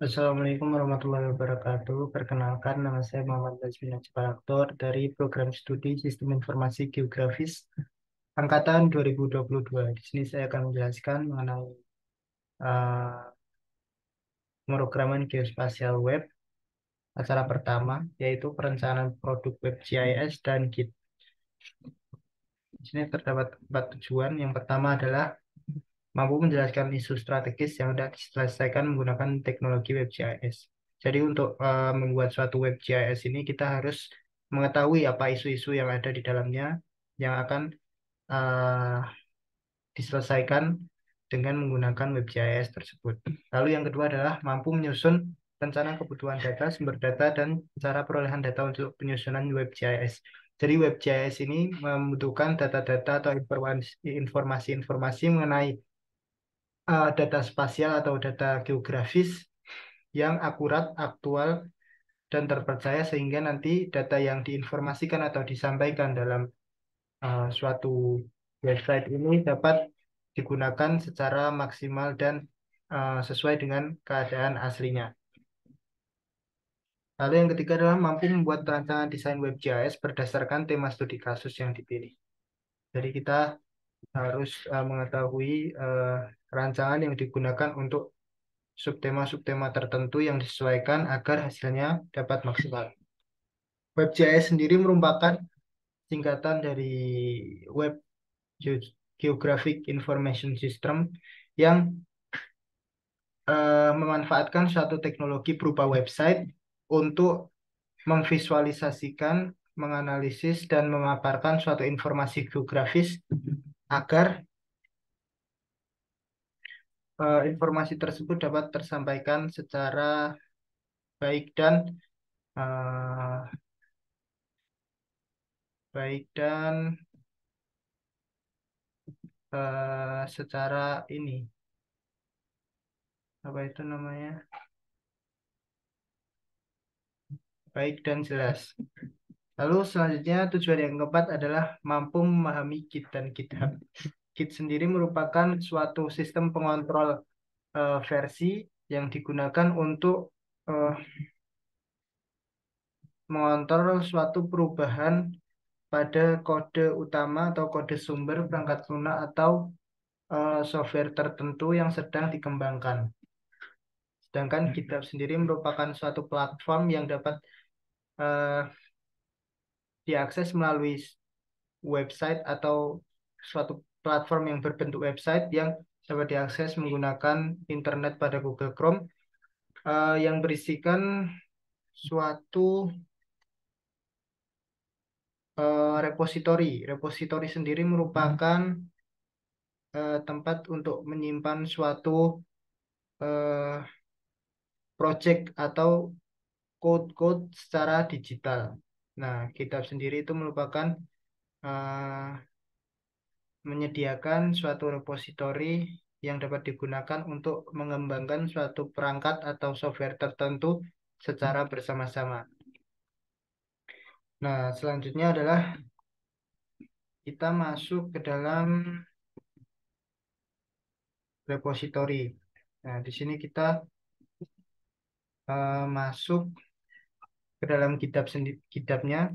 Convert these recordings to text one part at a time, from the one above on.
Assalamualaikum warahmatullahi wabarakatuh. Perkenalkan, nama saya Muhammad Bazmin Najib Aktor dari Program Studi Sistem Informasi Geografis Angkatan 2022. Di sini saya akan menjelaskan mengenai uh, pemrograman geospasial web. Acara pertama yaitu perencanaan produk web GIS dan Git. Di sini terdapat 4 tujuan. Yang pertama adalah mampu menjelaskan isu strategis yang sudah diselesaikan menggunakan teknologi web GIS. Jadi untuk membuat suatu web GIS ini kita harus mengetahui apa isu-isu yang ada di dalamnya yang akan eh, diselesaikan dengan menggunakan web GIS tersebut. Lalu yang kedua adalah mampu menyusun rencana kebutuhan data, sumber data, dan cara perolehan data untuk penyusunan web GIS. Jadi web GIS ini membutuhkan data-data atau informasi-informasi mengenai data spasial atau data geografis yang akurat, aktual, dan terpercaya sehingga nanti data yang diinformasikan atau disampaikan dalam suatu website ini dapat digunakan secara maksimal dan sesuai dengan keadaan aslinya. Lalu yang ketiga adalah mampu membuat rancangan desain web GIS berdasarkan tema studi kasus yang dipilih. Jadi kita harus mengetahui rancangan yang digunakan untuk subtema-subtema tertentu yang disesuaikan agar hasilnya dapat maksimal. WebGIS sendiri merupakan singkatan dari Web Geographic Information System yang memanfaatkan suatu teknologi berupa website untuk memvisualisasikan, menganalisis, dan memaparkan suatu informasi geografis agar informasi tersebut dapat tersampaikan secara baik dan eh, baik dan secara ini apa itu namanya baik dan jelas. Lalu selanjutnya tujuan yang keempat adalah mampu memahami Git dan GitHub. Git sendiri merupakan suatu sistem pengontrol versi yang digunakan untuk eh, mengontrol suatu perubahan pada kode utama atau kode sumber perangkat lunak atau software tertentu yang sedang dikembangkan. Sedangkan GitHub sendiri merupakan suatu platform yang dapat eh, diakses melalui website atau suatu platform yang berbentuk website yang dapat diakses menggunakan internet pada Google Chrome yang berisikan suatu repositori. Repositori sendiri merupakan tempat untuk menyimpan suatu eh, project atau code-code secara digital. Nah, GitHub sendiri itu merupakan eh, menyediakan suatu repositori yang dapat digunakan untuk mengembangkan suatu perangkat atau software tertentu secara bersama-sama. Nah, selanjutnya adalah kita masuk ke dalam repositori. Nah, di sini kita masuk ke dalam kitabnya,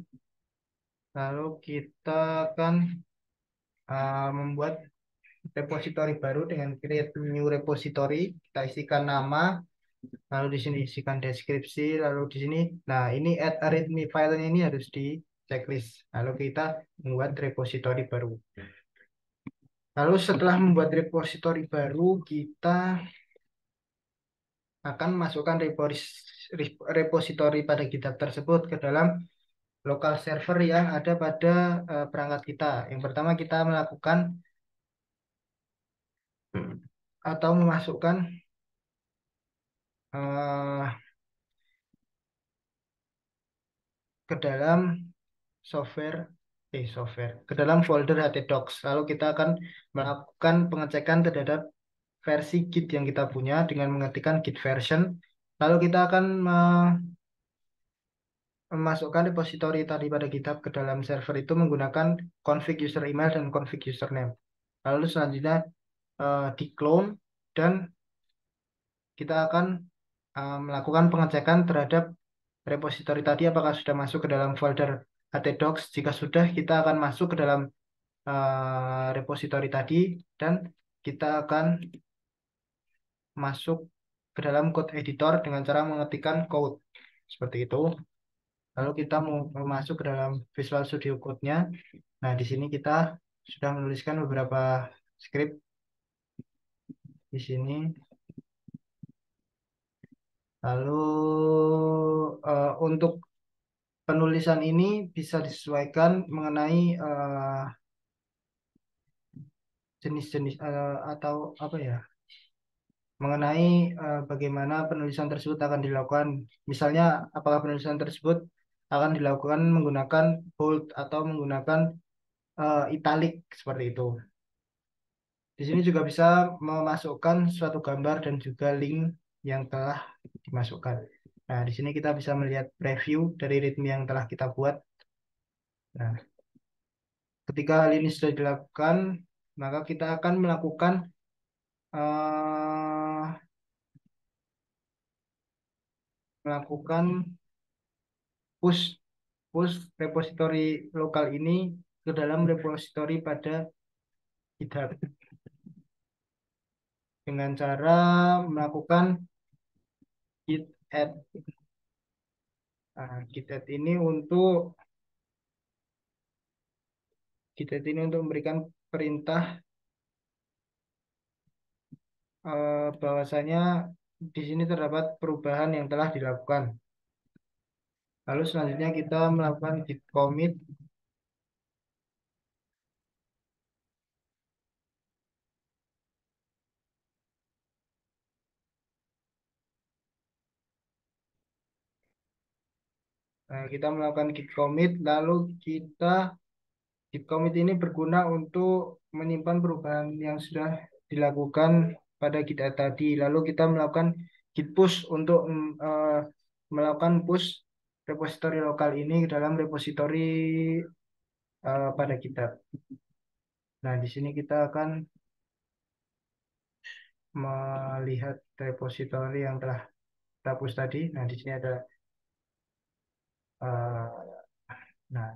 lalu kita akan membuat repositori baru dengan create new repository. Kita isikan nama, lalu di sini isikan deskripsi, lalu di sini, nah ini add a readme filenya ini harus di checklist. Lalu kita membuat repositori baru. Lalu setelah membuat repositori baru, kita akan masukkan repositori pada GitHub tersebut ke dalam lokal server yang ada pada perangkat kita. Yang pertama kita melakukan atau memasukkan eh, ke dalam software ke dalam folder htdocs. Lalu kita akan melakukan pengecekan terhadap versi Git yang kita punya dengan mengetikkan git version. Lalu kita akan memasukkan repository tadi pada GitHub ke dalam server itu menggunakan config user email dan config username. Lalu selanjutnya di clone dan kita akan melakukan pengecekan terhadap repositori tadi apakah sudah masuk ke dalam folder htdocs. Jika sudah, kita akan masuk ke dalam repositori tadi dan kita akan masuk ke dalam code editor dengan cara mengetikkan code seperti itu. Lalu kita mau masuk ke dalam Visual Studio Code-nya. Nah, di sini kita sudah menuliskan beberapa script di sini. Lalu untuk penulisan ini bisa disesuaikan mengenai jenis-jenis atau apa ya, mengenai bagaimana penulisan tersebut akan dilakukan. Misalnya, apakah penulisan tersebut akan dilakukan menggunakan bold atau menggunakan italic seperti itu. Di sini juga bisa memasukkan suatu gambar dan juga link yang telah dimasukkan. Nah, di sini kita bisa melihat preview dari readme yang telah kita buat. Nah, ketika hal ini sudah dilakukan, maka kita akan melakukan eh, melakukan push push repositori lokal ini ke dalam repositori pada GitHub dengan cara melakukan git add. Nah, git add ini untuk memberikan perintah bahwasanya di sini terdapat perubahan yang telah dilakukan. Lalu selanjutnya kita melakukan git commit. Nah, kita melakukan git commit, lalu git commit ini berguna untuk menyimpan perubahan yang sudah dilakukan pada git add tadi. Lalu kita melakukan git push untuk melakukan push repositori lokal ini ke dalam repositori pada GitHub. Nah, di sini kita akan melihat repositori yang telah kita push tadi. Nah, di sini ada nah,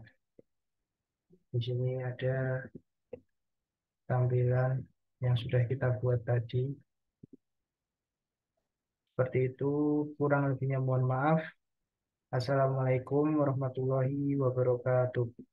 di sini ada tampilan yang sudah kita buat tadi. Seperti itu, kurang lebihnya mohon maaf. Assalamualaikum warahmatullahi wabarakatuh.